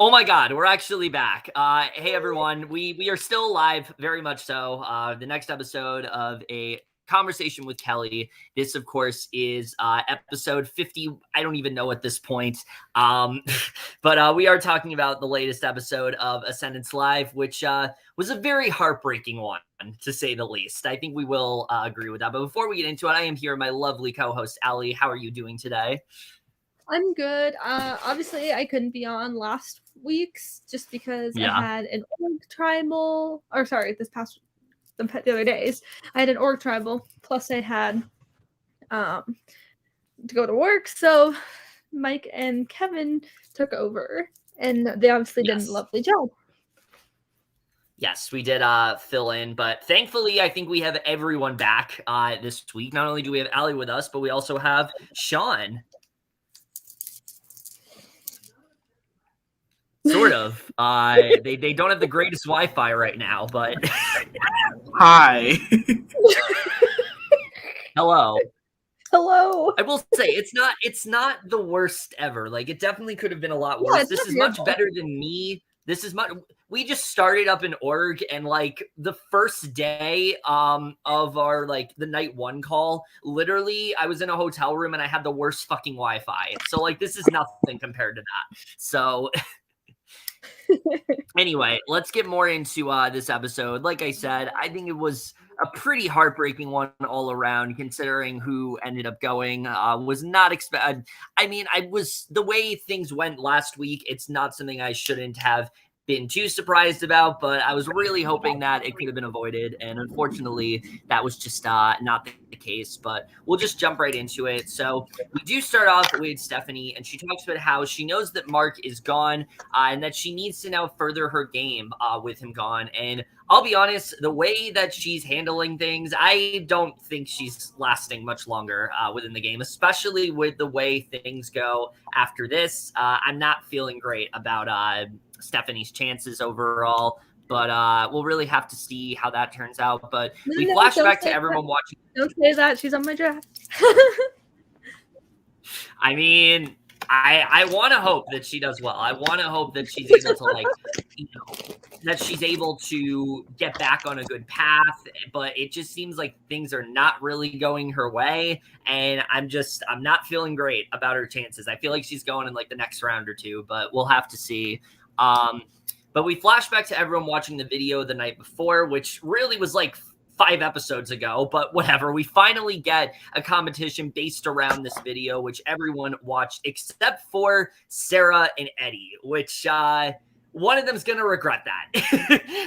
Oh my God, we're actually back. Hey everyone, we are still alive, very much so. The next episode of a conversation with Kely. This, of course, is episode 50. I don't even know at this point. Um, but we are talking about the latest episode of Ascendance Live, which was a very heartbreaking one, to say the least. I think we will agree with that. But before we get into it, I am here with my lovely co-host, Allie. How are you doing today? I'm good. Obviously, I couldn't be on last week's just because I had an org tribal. Or sorry, the other days, I had an org tribal. Plus, I had to go to work. So Mike and Kevin took over, and they obviously did a lovely job. Yes, we did fill in, but thankfully, I think we have everyone back this week. Not only do we have Allie with us, but we also have Sean. Sort of. They don't have the greatest Wi-Fi right now, but hi. Hello. I will say it's not the worst ever. Like, it definitely could have been a lot worse. This is much better than me. We just started up an org, and like the first day of our the night one call, literally I was in a hotel room and I had the worst fucking Wi-Fi. So like this is nothing compared to that. So anyway, let's get more into this episode. Like I said, I think it was a pretty heartbreaking one all around, considering who ended up going. Was not expected. I mean, the way things went last week, it's not something I shouldn't have been too surprised about, but I was really hoping that it could have been avoided, and unfortunately that was just not the case. But we'll just jump right into it. So we do start off with Stephanie, and she talks about how she knows that Mark is gone, and that she needs to now further her game with him gone. And I'll be honest, the way that she's handling things, I don't think she's lasting much longer within the game, especially with the way things go after this. I'm not feeling great about Stephanie's chances overall, but we'll really have to see how that turns out. But we flash back to everyone watching. Don't say that. She's on my draft. I mean, I want to hope that she does well. I want to hope that she's able to that she's able to get back on a good path, but it just seems like things are not really going her way, and I'm not feeling great about her chances. I feel like she's going in the next round or two, but we'll have to see. But we flash back to everyone watching the video the night before, which really was 5 episodes ago, but whatever. We finally get a competition based around this video, which everyone watched except for Sarah and Eddie, which one of them's going to regret that.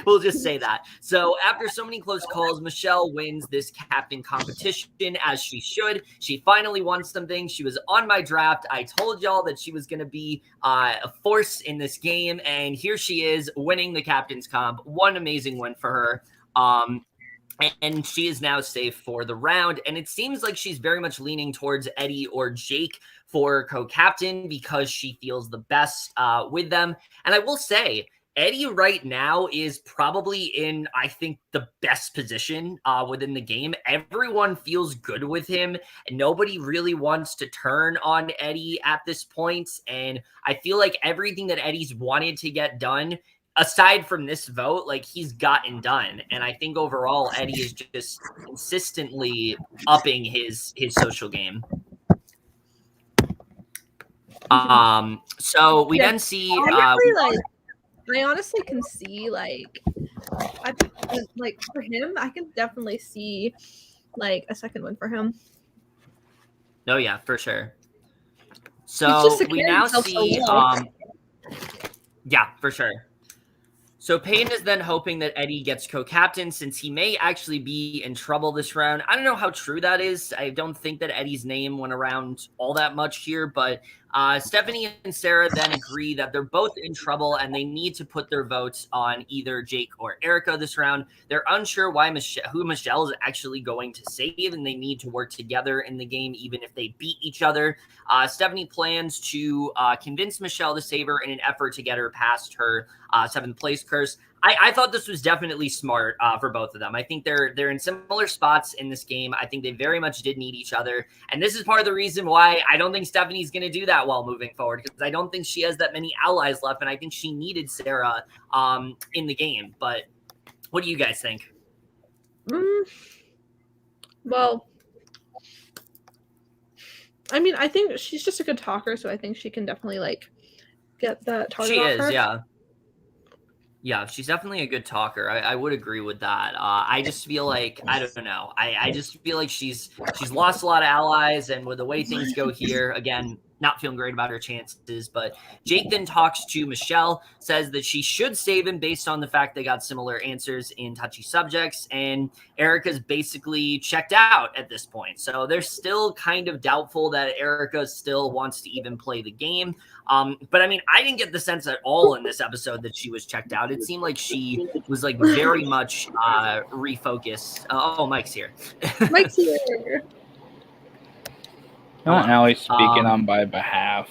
We'll just say that. So after so many close calls, Michelle wins this captain competition, as she should. She finally won something. She was on my draft. I told y'all that she was going to be a force in this game, and here she is winning the captain's comp. One amazing win for her. And she is now safe for the round. And it seems like she's very much leaning towards Eddie or Jake for co-captain because she feels the best with them. And I will say, Eddie right now is probably in, I think, the best position within the game. Everyone feels good with him, and nobody really wants to turn on Eddie at this point. And I feel like everything that Eddie's wanted to get done, aside from this vote, he's gotten done. And I think overall, Eddie is just consistently upping his social game. So we then see I honestly can see for him, I can definitely see a second one for him. Oh yeah, for sure. So we now see yeah, for sure. So Payne is then hoping that Eddie gets co-captain, since he may actually be in trouble this round. I don't know how true that is. I don't think that Eddie's name went around all that much here, but Stephanie and Sarah then agree that they're both in trouble and they need to put their votes on either Jake or Erica this round. They're unsure who Michelle is actually going to save, and they need to work together in the game, even if they beat each other. Stephanie plans to convince Michelle to save her in an effort to get her past her 7th place curse. I thought this was definitely smart for both of them. I think they're in similar spots in this game. I think they very much did need each other. And this is part of the reason why I don't think Stephanie's going to do that well moving forward, because I don't think she has that many allies left. And I think she needed Sarah in the game. But what do you guys think? Well, I mean, I think she's just a good talker, so I think she can definitely like get that target off her. Yeah. Yeah, she's definitely a good talker. I would agree with that. I just feel like, I don't know. I just feel like she's lost a lot of allies, and with the way things go here, again, not feeling great about her chances. But Jake then talks to Michelle, says that she should save him based on the fact they got similar answers in touchy subjects, and Erica's basically checked out at this point. So they're still kind of doubtful that Erica still wants to even play the game. But I mean, I didn't get the sense at all in this episode that she was checked out. It seemed like she was like very much refocused. Oh, Mike's here. Mike's here. No, Allie's speaking on my behalf.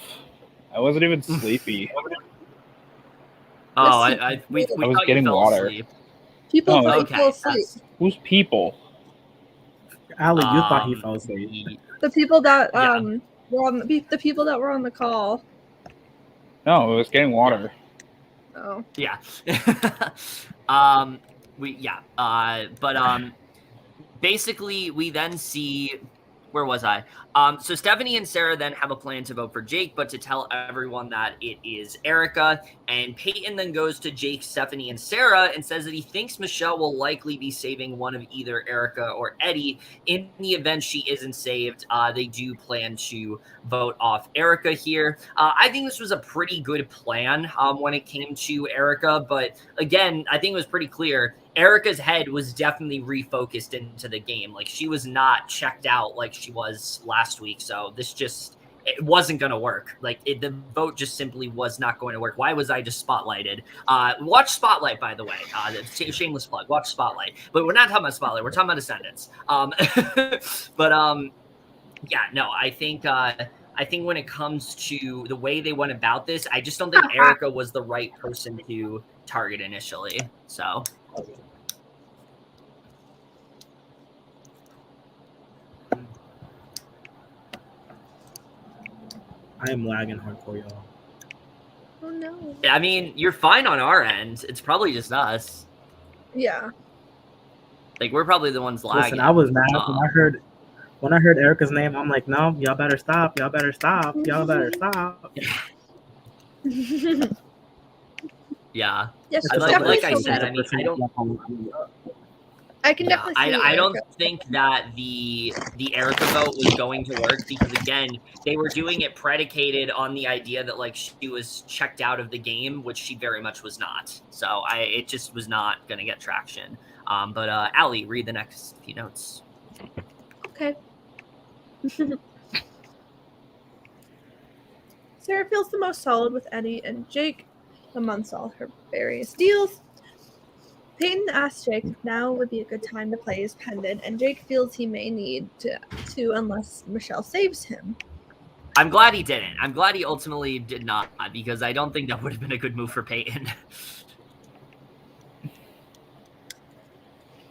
I wasn't even sleepy. We was getting water. Asleep. People fall asleep. Who's people? Allie, you thought he fell asleep. The people that were on the people that were on the call. No, it was getting water. Oh. Yeah. Basically we then see, where was I? So Stephanie and Sarah then have a plan to vote for Jake, but to tell everyone that it is Erica. And Peyton then goes to Jake, Stephanie, and Sarah and says that he thinks Michelle will likely be saving one of either Erica or Eddie. In the event she isn't saved, they do plan to vote off Erica here. I think this was a pretty good plan when it came to Erica, but again, I think it was pretty clear. Erica's head was definitely refocused into the game. Like, she was not checked out like she was last week. So this just, it wasn't going to work. Like, the vote just simply was not going to work. Why was I just spotlighted? Watch Spotlight, by the way. Shameless plug. Watch Spotlight. But we're not talking about Spotlight. We're talking about Ascendance. Yeah, no, I think when it comes to the way they went about this, I just don't think Erica was the right person to target initially. So... I am lagging hardcore, y'all. Oh no. I mean, you're fine on our end. It's probably just us. Yeah. Like, we're probably the ones lagging. Listen, I was mad when I heard Erica's name. I'm like, no, y'all better stop. Y'all better stop. Y'all better stop. Yeah. Yes, like I said, I mean, I can definitely see I don't think that the Erica vote was going to work because, again, they were doing it predicated on the idea that, like, she was checked out of the game, which she very much was not. So it just was not going to get traction. But Allie, read the next few notes. Okay. Sarah feels the most solid with Eddie and Jake amongst all her various deals. Peyton asks Jake if now would be a good time to play his pendant, and Jake feels he may need to unless Michelle saves him. I'm glad he didn't. I'm glad he ultimately did not, because I don't think that would have been a good move for Peyton.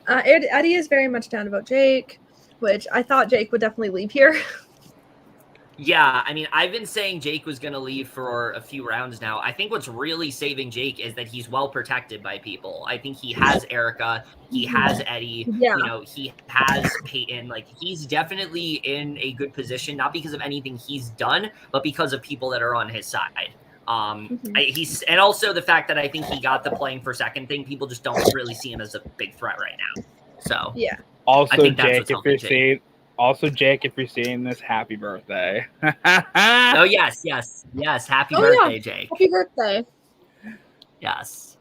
Eddie is very much down about Jake, which I thought Jake would definitely leave here. Yeah, I mean, I've been saying Jake was going to leave for a few rounds now. I think what's really saving Jake is that he's well protected by people. I think he has Erica, he has Eddie, yeah. You know, he has Peyton. Like, he's definitely in a good position, not because of anything he's done, but because of people that are on his side. And also the fact that I think he got the playing for second thing. People just don't really see him as a big threat right now. So yeah. Also, Jake, if you're seeing this, happy birthday. Oh, yes. Happy birthday, Jake. Happy birthday. Yes.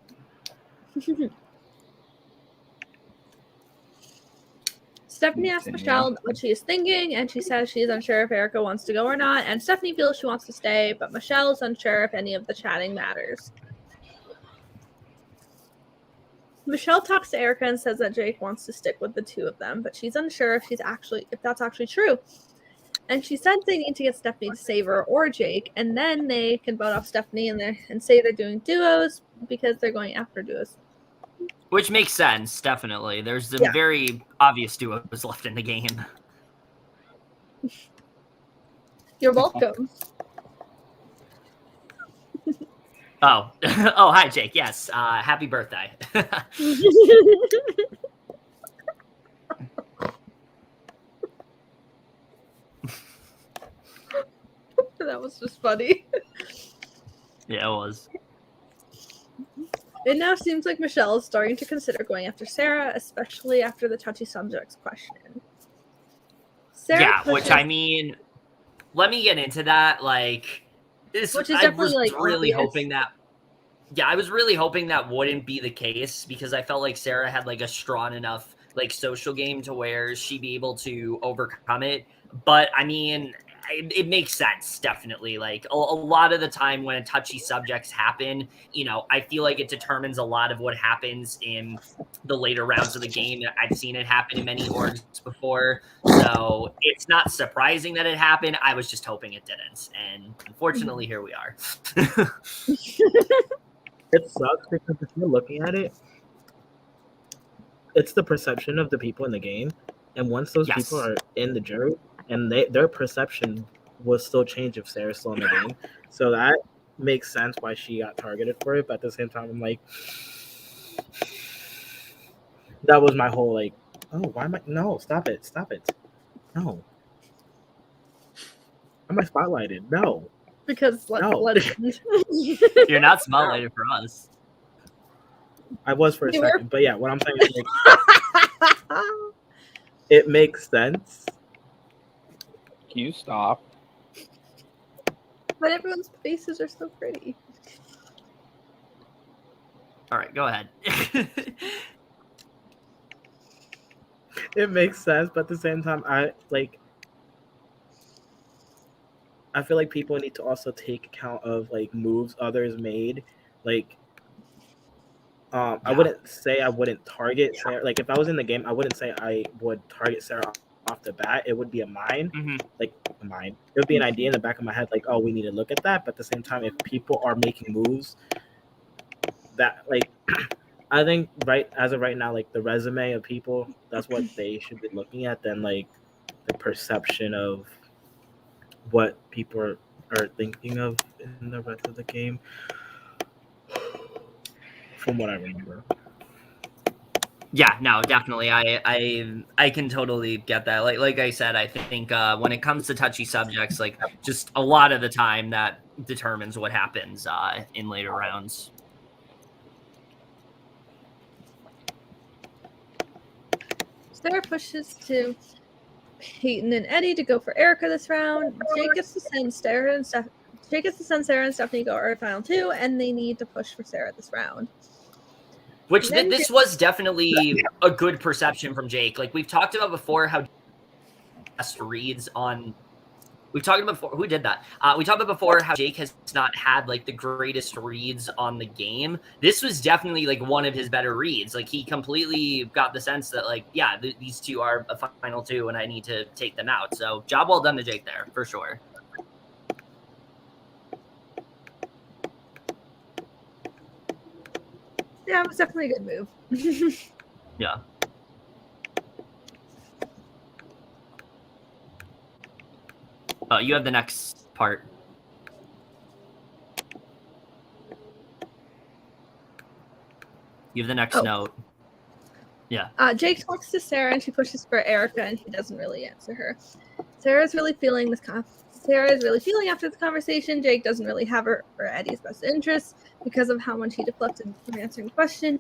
Stephanie asks Michelle what she is thinking, and she says she is unsure if Erica wants to go or not, and Stephanie feels she wants to stay, but Michelle is unsure if any of the chatting matters. Michelle talks to Erica and says that Jake wants to stick with the two of them, but she's unsure if that's actually true. And she said they need to get Stephanie to save her or Jake, and then they can vote off Stephanie and say they're doing duos because they're going after duos. Which makes sense, definitely. There's some very obvious duos left in the game. You're welcome. Oh, oh, hi, Jake. Yes, happy birthday. That was just funny. Yeah, it was. It now seems like Michelle is starting to consider going after Sarah, especially after the touchy subjects question. Sarah which I mean, let me get into that. Like, this, which is I was like really obvious. hoping that. Yeah, I was really hoping that wouldn't be the case because I felt like Sarah had like a strong enough like social game to where she'd be able to overcome it. But I mean, it makes sense, definitely. Like a lot of the time when touchy subjects happen, you know, I feel like it determines a lot of what happens in the later rounds of the game. I've seen it happen in many orgs before. So it's not surprising that it happened. I was just hoping it didn't. And unfortunately, here we are. It sucks because if you're looking at it, it's the perception of the people in the game. And once those people are in the jury, and their perception will still change if Sarah's still in the game. So that makes sense why she got targeted for it. But at the same time, I'm like, that was my whole like, oh, why am I? No, stop it. No. Am I spotlighted? No. Because no. You're not spotlighted for us. I was for a second, but yeah, what I'm saying is like, it makes sense. Can you stop? But everyone's faces are so pretty. All right, go ahead. It makes sense, but at the same time, I feel like people need to also take account of like moves others made. Like, I wouldn't say I wouldn't target Sarah. Like, if I was in the game, I wouldn't say I would target Sarah off the bat. It would be a mine. Like, a mine. It would be an idea in the back of my head, like, oh, we need to look at that. But at the same time, if people are making moves that, like, I think as of right now, like, the resume of people, that's what they should be looking at, than, like, the perception of what people are thinking of in the rest of the game. From what I remember. Yeah, no, definitely. I can totally get that. Like I said, I think when it comes to touchy subjects, like just a lot of the time that determines what happens in later rounds. Sarah pushes to Peyton and Eddie to go for Erica this round. Jake gets to send Sarah and Stephanie go our final two, and they need to push for Sarah this round. Which this was definitely a good perception from Jake. Like we've talked about before, how best reads on. We've talked about before. Who did that? We talked about before how Jake has not had like the greatest reads on the game. This was definitely like one of his better reads. Like he completely got the sense that like, yeah, these two are a final two, and I need to take them out. So job well done to Jake there for sure. Yeah, it was definitely a good move. Yeah. Oh, you have the next part. You have the next note. Yeah. Jake talks to Sarah and she pushes for Erica, and he doesn't really answer her. Sarah's really feeling after this conversation. Jake doesn't really have her or Eddie's best interests because of how much he deflected from answering the question.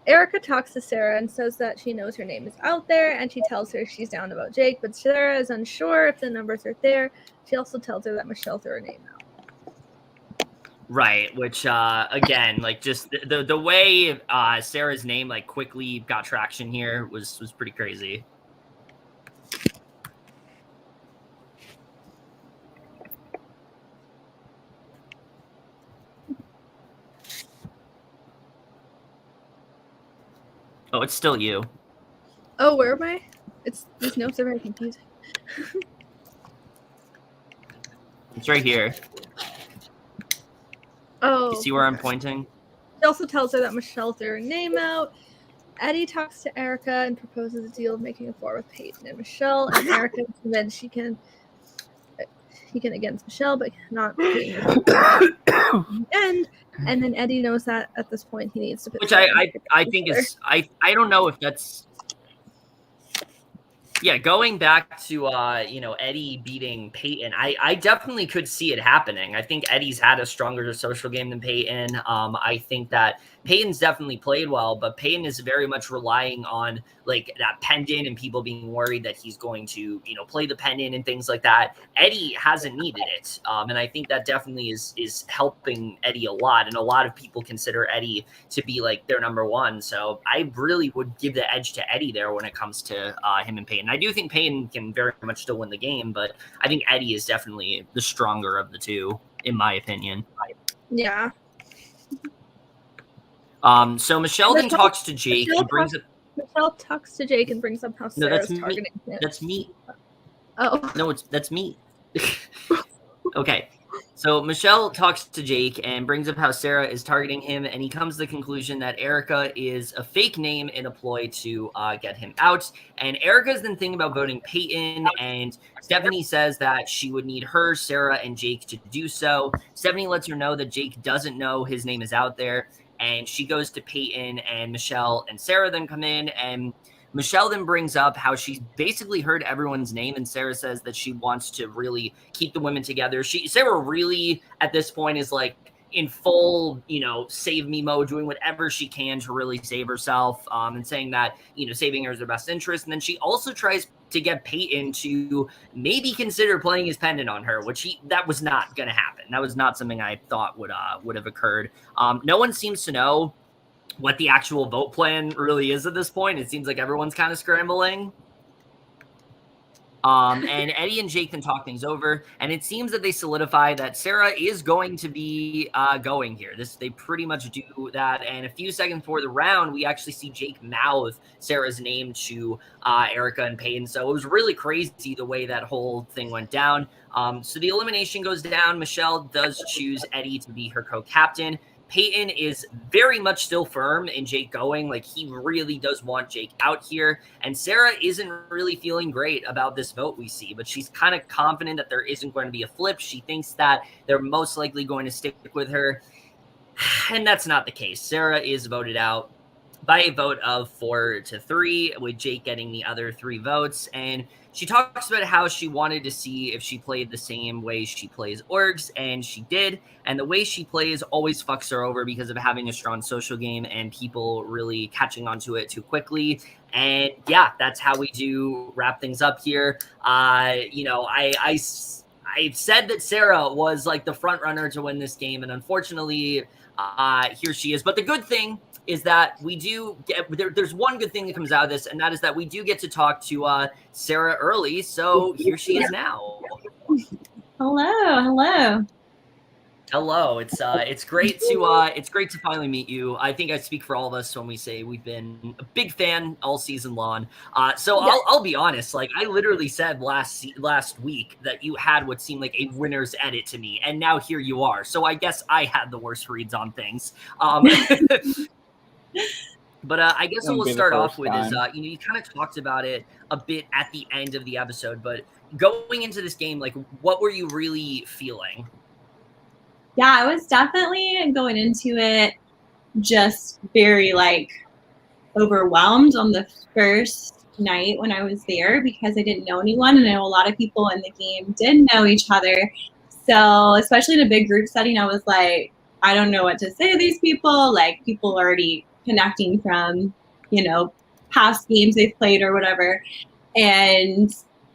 Erica talks to Sarah and says that she knows her name is out there, and she tells her she's down about Jake, but Sarah is unsure if the numbers are there. She also tells her that Michelle threw her name out. Right, which again, like just the way Sarah's name like quickly got traction here was pretty crazy. Oh, it's still you. Oh, where am I? These notes are very confusing. It's right here. Oh. You see where I'm pointing? He also tells her that Michelle threw her name out. Eddie talks to Erica and proposes a deal of making a four with Peyton and Michelle, and Erica is convinced he can against Michelle, but not Peyton in the end. And then Eddie knows that at this point he needs to put. Which I think is I don't know if that's. Yeah, going back to Eddie beating Peyton, I definitely could see it happening. I think Eddie's had a stronger social game than Peyton. I think that Peyton's definitely played well, but Peyton is very much relying on like that pendant and people being worried that he's going to play the pendant and things like that. Eddie hasn't needed it, and I think that definitely is helping Eddie a lot. And a lot of people consider Eddie to be like their number one. So I really would give the edge to Eddie there when it comes to him and Peyton. I do think Peyton can very much still win the game, but I think Eddie is definitely the stronger of the two, in my opinion. Yeah. So Michelle then talks to Jake and brings up. Michelle talks to Jake and brings up how Sarah's targeting him. That's me. Oh. No, that's me. Okay. So Michelle talks to Jake and brings up how Sarah is targeting him, and he comes to the conclusion that Erica is a fake name in a ploy to get him out. And Erica's then thinking about voting Peyton, and Stephanie says that she would need her, Sarah, and Jake to do so. Stephanie lets her know that Jake doesn't know his name is out there, and she goes to Peyton, and Michelle and Sarah then come in, and Michelle then brings up how she's basically heard everyone's name, and Sarah says that she wants to really keep the women together. Sarah really, at this point, is like in full, save me mode, doing whatever she can to really save herself, and saying that, saving her is her best interest. And then she also tries to get Peyton to maybe consider playing his pendant on her, that was not going to happen. That was not something I thought would have occurred. No one seems to know what the actual vote plan really is at this point. It seems like everyone's kind of scrambling. And Eddie and Jake then talk things over, and it seems that they solidify that Sarah is going to be going here. They pretty much do that, and a few seconds before the round, we actually see Jake mouth Sarah's name to Erica and Peyton. So it was really crazy the way that whole thing went down. So the elimination goes down. Michelle does choose Eddie to be her co-captain. Peyton is very much still firm in Jake going. Like, he really does want Jake out here. And Sarah isn't really feeling great about this vote we see, but she's kind of confident that there isn't going to be a flip. She thinks that they're most likely going to stick with her. And that's not the case. Sarah is voted out by a vote of 4-3, with Jake getting the other 3 votes. And she talks about how she wanted to see if she played the same way she plays orgs, and she did. And the way she plays always fucks her over because of having a strong social game and people really catching onto it too quickly. And yeah, that's how we do wrap things up here. I said that Sarah was like the front runner to win this game, and unfortunately, here she is. But the good thing is that we do get there's one good thing that comes out of this, and that is that we do get to talk to Sarah early. So here she is now. Hello. It's great to finally meet you. I think I speak for all of us when we say we've been a big fan all season long. I'll be honest. Like, I literally said last week that you had what seemed like a winner's edit to me, and now here you are. So I guess I had the worst reads on things. But I guess what we'll start off with is, you kind of talked about it a bit at the end of the episode, but going into this game, like, what were you really feeling? Yeah, I was definitely going into it just very, overwhelmed on the first night when I was there because I didn't know anyone, and I know a lot of people in the game did know each other. So, especially in a big group setting, I was like, I don't know what to say to these people. Like, people already connecting from, past games they've played or whatever. And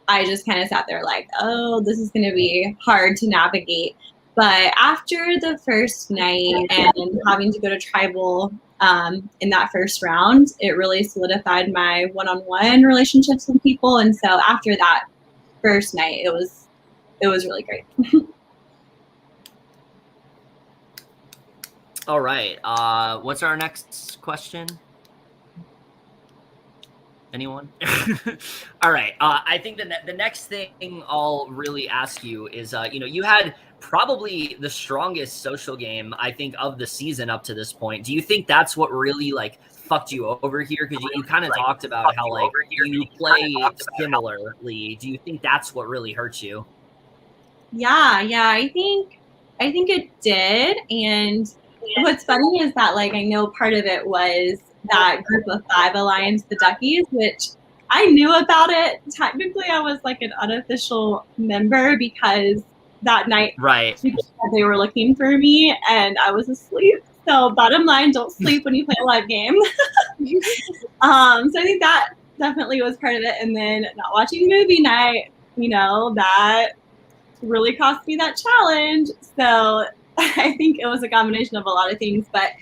I just kind of sat there like, oh, this is going to be hard to navigate. But after the first night and having to go to tribal in that first round, it really solidified my one-on-one relationships with people. And so after that first night, it was really great. All right. What's our next question? Anyone? All right. I think the next thing I'll really ask you is, you had probably the strongest social game, I think, of the season up to this point. Do you think that's what really like fucked you over here? Because you kind of talked about how like you play similarly. Do you think that's what really hurt you? Yeah, I think it did. And what's funny is that like I know part of it was that Group of Five alliance, the Duckies, which I knew about it. Technically, I was like an unofficial member because that night people said they were looking for me and I was asleep. So bottom line, don't sleep when you play a live game. So I think that definitely was part of it. And then not watching movie night, that really cost me that challenge. So I think it was a combination of a lot of things. But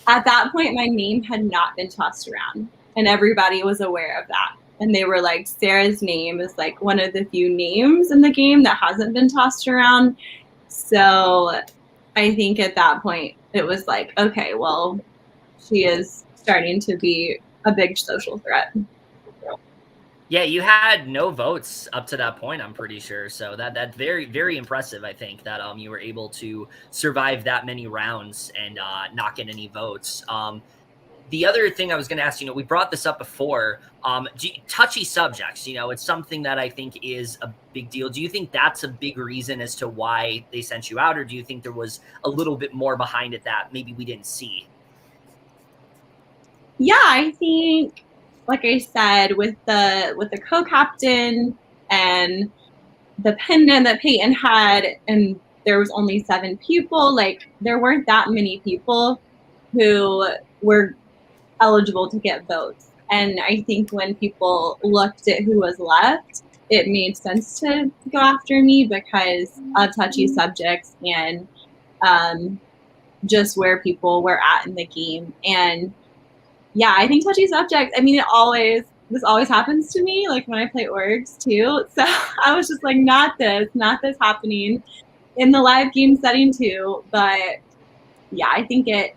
at that point, my name had not been tossed around and everybody was aware of that. And they were like, Sarah's name is like one of the few names in the game that hasn't been tossed around. So I think at that point, it was like, okay, well, she is starting to be a big social threat. Yeah, you had no votes up to that point, I'm pretty sure. So that's very, very impressive, I think, that you were able to survive that many rounds and not get any votes. The other thing I was going to ask, we brought this up before, touchy subjects, it's something that I think is a big deal. Do you think that's a big reason as to why they sent you out, or do you think there was a little bit more behind it that maybe we didn't see? Yeah, I think, like I said, with the co-captain and the pendant that Peyton had, and there was only 7 people, like there weren't that many people who were eligible to get votes. And I think when people looked at who was left, it made sense to go after me because of touchy subjects and just where people were at in the game. And yeah, I think touchy subjects, I mean, this always happens to me, like when I play orgs too. So I was just like, not this happening in the live game setting too. But yeah, I think it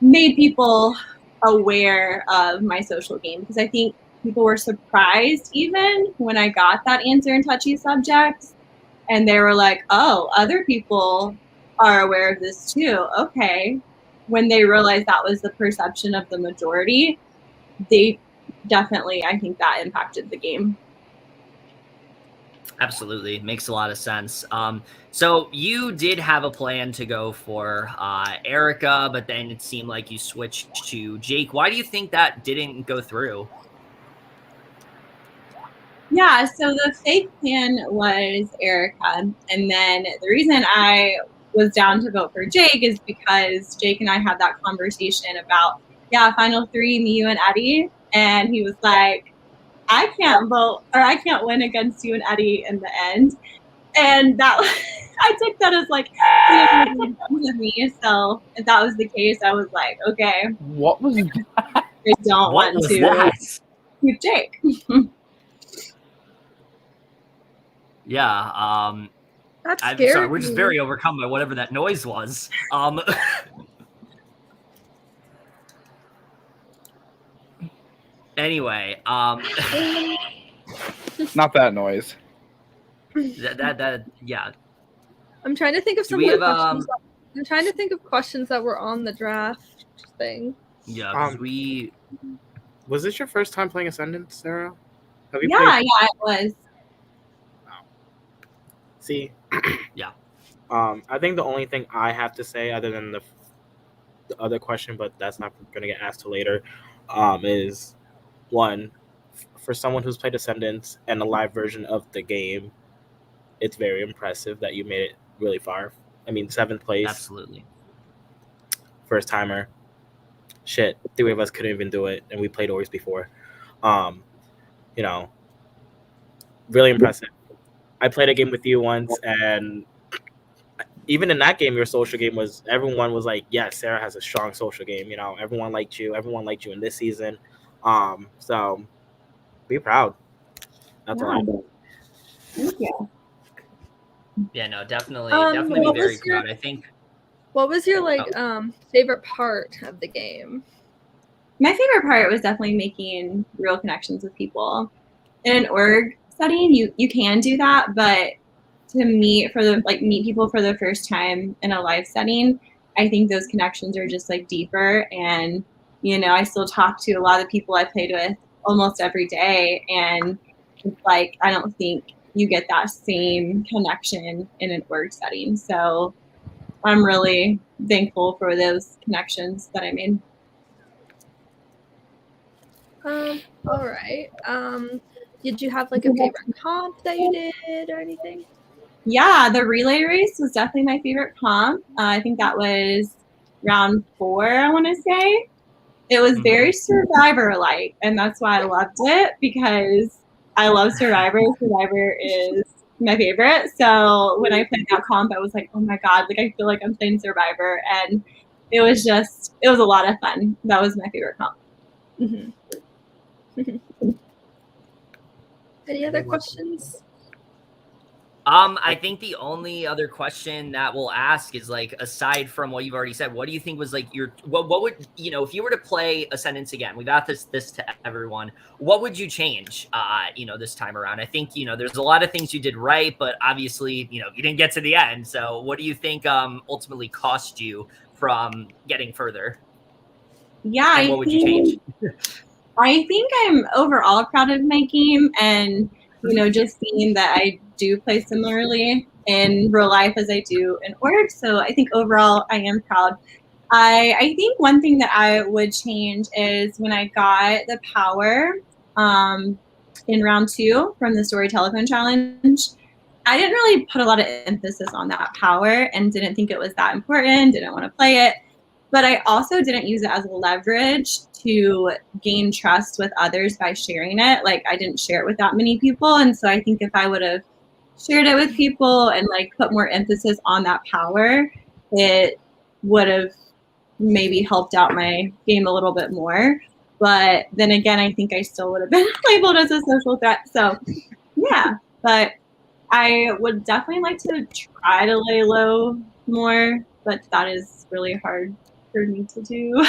made people aware of my social game because I think people were surprised even when I got that answer in touchy subjects. And they were like, oh, other people are aware of this too. Okay. When they realized that was the perception of the majority, they definitely, I think that impacted the game. Absolutely. Makes a lot of sense. So you did have a plan to go for Erica, but then it seemed like you switched to Jake. Why do you think that didn't go through? Yeah, so the fake plan was Erica. And then the reason I was down to vote for Jake is because Jake and I had that conversation about, final 3, me, you, and Eddie. And he was like, I can't vote or I can't win against you and Eddie in the end. And that I took that as like with me. So if that was the case, I was like, okay. What was that? I don't want to keep Jake. Yeah. That's I'm scary. sorry, we're just very overcome by whatever that noise was. Anyway, not that noise. Yeah. I'm trying to think of some questions. I'm trying to think of questions that were on the draft thing. Yeah, was this your first time playing Ascendance, Sarah? Have you played? Yeah, it was. Wow. See, yeah. I think the only thing I have to say, other than the other question, but that's not going to get asked till later, is one, for someone who's played Ascendance and a live version of the game, it's very impressive that you made it really far. I mean, 7th place. Absolutely. First timer. Shit, 3 of us couldn't even do it, and we played Orgs before. Really impressive. I played a game with you once, and even in that game, your social game was, everyone was like, yes, Sarah has a strong social game. Everyone liked you. Everyone liked you in this season. So be proud. That's all. Thank you. Yeah, no, definitely be very proud. I think. What was your favorite part of the game? My favorite part was definitely making real connections with people. In an org setting, you can do that, but to meet people for the first time in a live setting, I think those connections are just like deeper. And, you know, I still talk to a lot of the people I played with almost every day. And it's like, I don't think you get that same connection in an org setting. So I'm really thankful for those connections that I made. All right. Did you have like a favorite comp that you did or anything? Yeah, the relay race was definitely my favorite comp. I think that was round 4, I want to say. It was very Survivor-like, and that's why I loved it, because I love Survivor. Survivor is my favorite. So when I played that comp, I was like, oh my God, like I feel like I'm playing Survivor. And it was a lot of fun. That was my favorite comp. Mm-hmm. Any other questions? I think the only other question that we'll ask is like, aside from what you've already said, what do you think was like what would, you know, if you were to play Ascendance again, we've asked this to everyone, what would you change, you know, this time around? I think, you know, there's a lot of things you did right, but obviously, you know, you didn't get to the end. So what do you think ultimately cost you from getting further? Yeah. And what would you change? I think I'm overall proud of my game, and, you know, just seeing that I do play similarly in real life as I do in org. So I think overall I am proud. I think one thing that I would change is when I got the power in round 2 from the story telephone challenge, I didn't really put a lot of emphasis on that power and didn't think it was that important, didn't want to play it. But I also didn't use it as leverage to gain trust with others by sharing it. Like, I didn't share it with that many people. And so I think if I would have shared it with people and like put more emphasis on that power, it would have maybe helped out my game a little bit more. But then again, I think I still would have been labeled as a social threat. So yeah, but I would definitely like to try to lay low more, but that is really hard for me to do.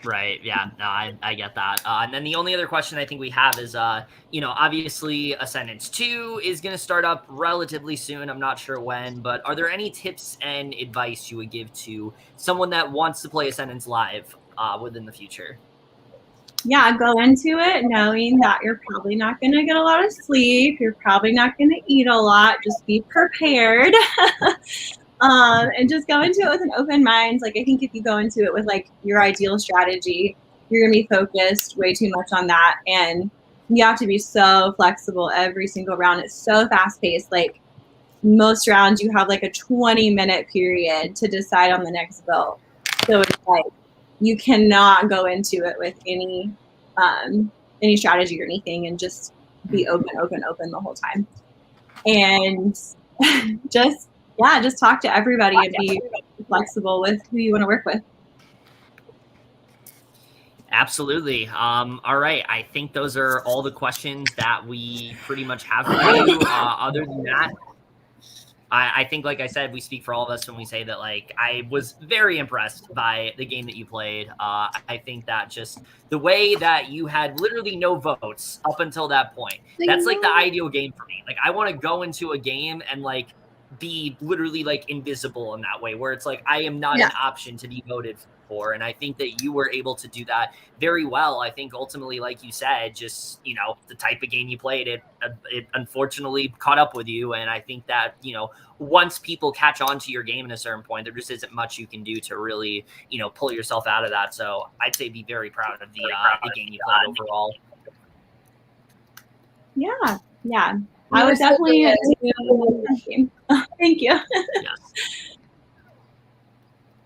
Right. Yeah. No, I get that. And then the only other question I think we have is, you know, obviously Ascendance 2 is going to start up relatively soon. I'm not sure when, but are there any tips and advice you would give to someone that wants to play Ascendance live within the future? Yeah, go into it knowing that you're probably not going to get a lot of sleep. You're probably not going to eat a lot. Just be prepared. And just go into it with an open mind. Like, I think if you go into it with like your ideal strategy, you're gonna be focused way too much on that, and you have to be so flexible every single round. It's so fast paced. Like, most rounds you have like a 20-minute period to decide on the next build. So it's like you cannot go into it with any strategy or anything and just be open the whole time. And just talk to everybody and be flexible with who you want to work with. Absolutely. All right. I think those are all the questions that we pretty much have for you. Other than that, I think, like I said, we speak for all of us when we say that, like, I was very impressed by the game that you played. I think that just the way that you had literally no votes up until that point, that's like the ideal game for me. Like, I want to go into a game and like be literally like invisible in that way, where it's like I am not an option to be voted for. And I think that you were able to do that very well. I think ultimately, like you said, just, you know, the type of game you played, it unfortunately caught up with you. And I think that, you know, once people catch on to your game at a certain point, there just isn't much you can do to really, you know, pull yourself out of that. So I'd say be very proud of the game you played overall. Yeah. I would definitely do. Thank you.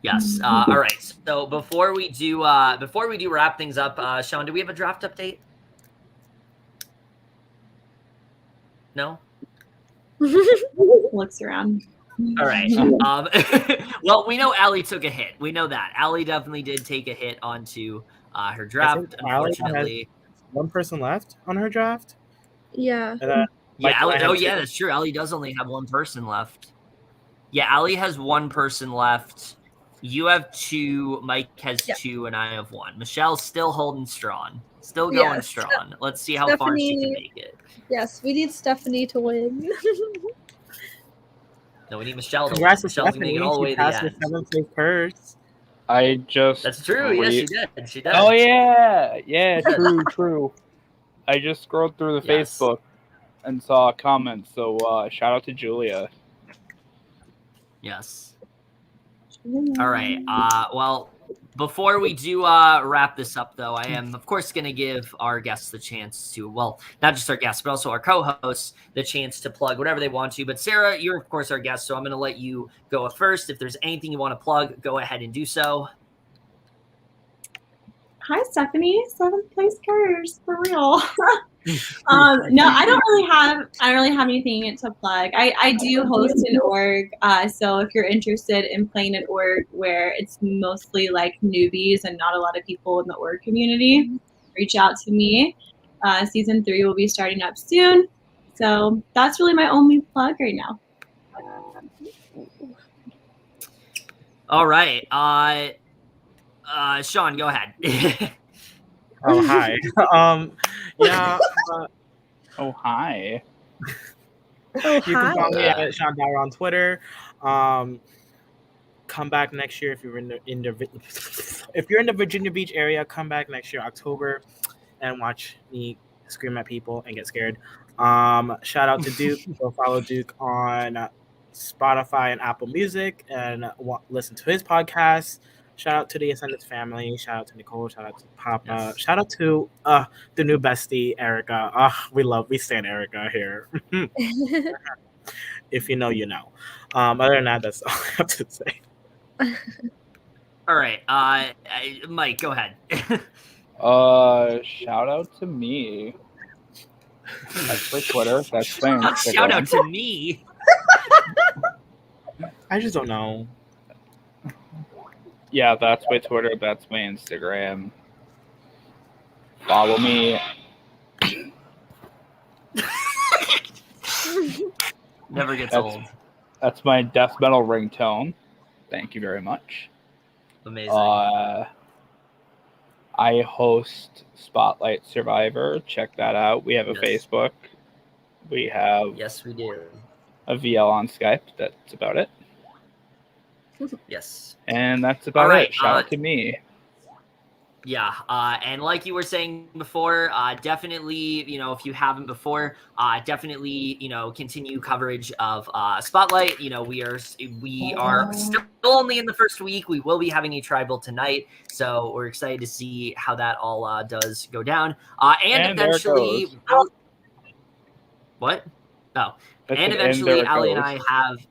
Yes. All right. So before we do wrap things up, Sean, do we have a draft update? No. Looks around. All right. Well, we know Allie took a hit. We know that Allie definitely did take a hit onto her draft. Unfortunately, one person left on her draft. Yeah. Allie, that's true. Allie does only have one person left. Yeah, Allie has one person left. You have 2, Mike has 2, and I have 1. Michelle's still holding strong. Still going strong. Let's see how far she can make it. Yes, we need Stephanie to win. No, we need Michelle to win. Congrats to Michelle's Stephanie. making it all the way She to the passed the end. 7th place curse. I just. That's true. Yes, she did. She did. Oh, yeah. True. I just scrolled through the Facebook and saw a comment. So shout out to Julia. Yes. All right. Well, before we do wrap this up, though, I am, of course, going to give our guests the chance to, well, not just our guests, but also our co-hosts, the chance to plug whatever they want to. But Sarah, you're, of course, our guest, so I'm going to let you go first. If there's anything you want to plug, go ahead and do so. Hi, Stephanie. 7th place curse for real. No, I don't really have anything to plug. I do host an org, so if you're interested in playing an org where it's mostly like newbies and not a lot of people in the org community, reach out to me. Season 3 will be starting up soon, so that's really my only plug right now. All right. Sean, go ahead. Oh, hi. Yeah. Oh, hi. You can follow me at Sean Dyer on Twitter. Come back next year if you're in the Virginia Beach area. Come back next year, October, and watch me scream at people and get scared. Shout out to Duke. Go follow Duke on Spotify and Apple Music and listen to his podcast. Shout out to the Ascendance family. Shout out to Nicole. Shout out to Papa. Yes. Shout out to the new bestie, Erica. We stand Erica here. If you know, you know. Other than that, that's all I have to say. All right. Mike, go ahead. Shout out to me. That's for Twitter. That's my Instagram. Shout out to me. I just don't know. Yeah, that's my Twitter. That's my Instagram. Follow me. Never gets old. That's my death metal ringtone. Thank you very much. Amazing. I host Spotlight Survivor. Check that out. We have a Facebook. We have we do. A VL on Skype. That's about it. Yes. And that's about it. Shout out to me. Yeah. And like you were saying before, definitely, if you haven't before, definitely, continue coverage of Spotlight. We are still only in the first week. We will be having a tribal tonight. So we're excited to see how that all does go down. And eventually, what? Oh, and eventually, Ali and I have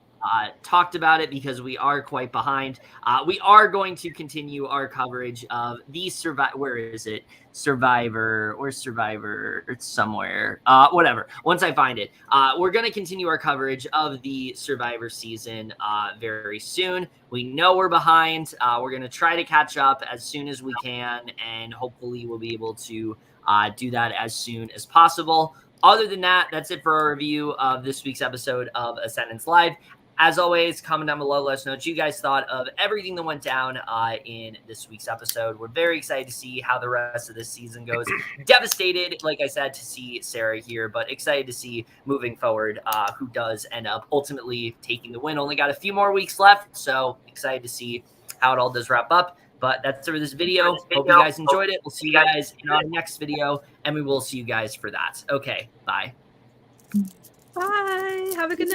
talked about it because we are quite behind. We are going to continue our coverage of the Where is it? Survivor or Survivor? It's somewhere. Whatever. Once I find it, we're going to continue our coverage of the Survivor season very soon. We know we're behind. We're going to try to catch up as soon as we can, and hopefully we'll be able to do that as soon as possible. Other than that, that's it for our review of this week's episode of Ascendance Live. As always, comment down below. Let us know what you guys thought of everything that went down in this week's episode. We're very excited to see how the rest of this season goes. Devastated, like I said, to see Sarah here, but excited to see moving forward who does end up ultimately taking the win. Only got a few more weeks left, so excited to see how it all does wrap up. But that's it for this video. Hope you guys enjoyed it. We'll see you guys in our next video, and we will see you guys for that. Okay, bye. Bye. Have a good night.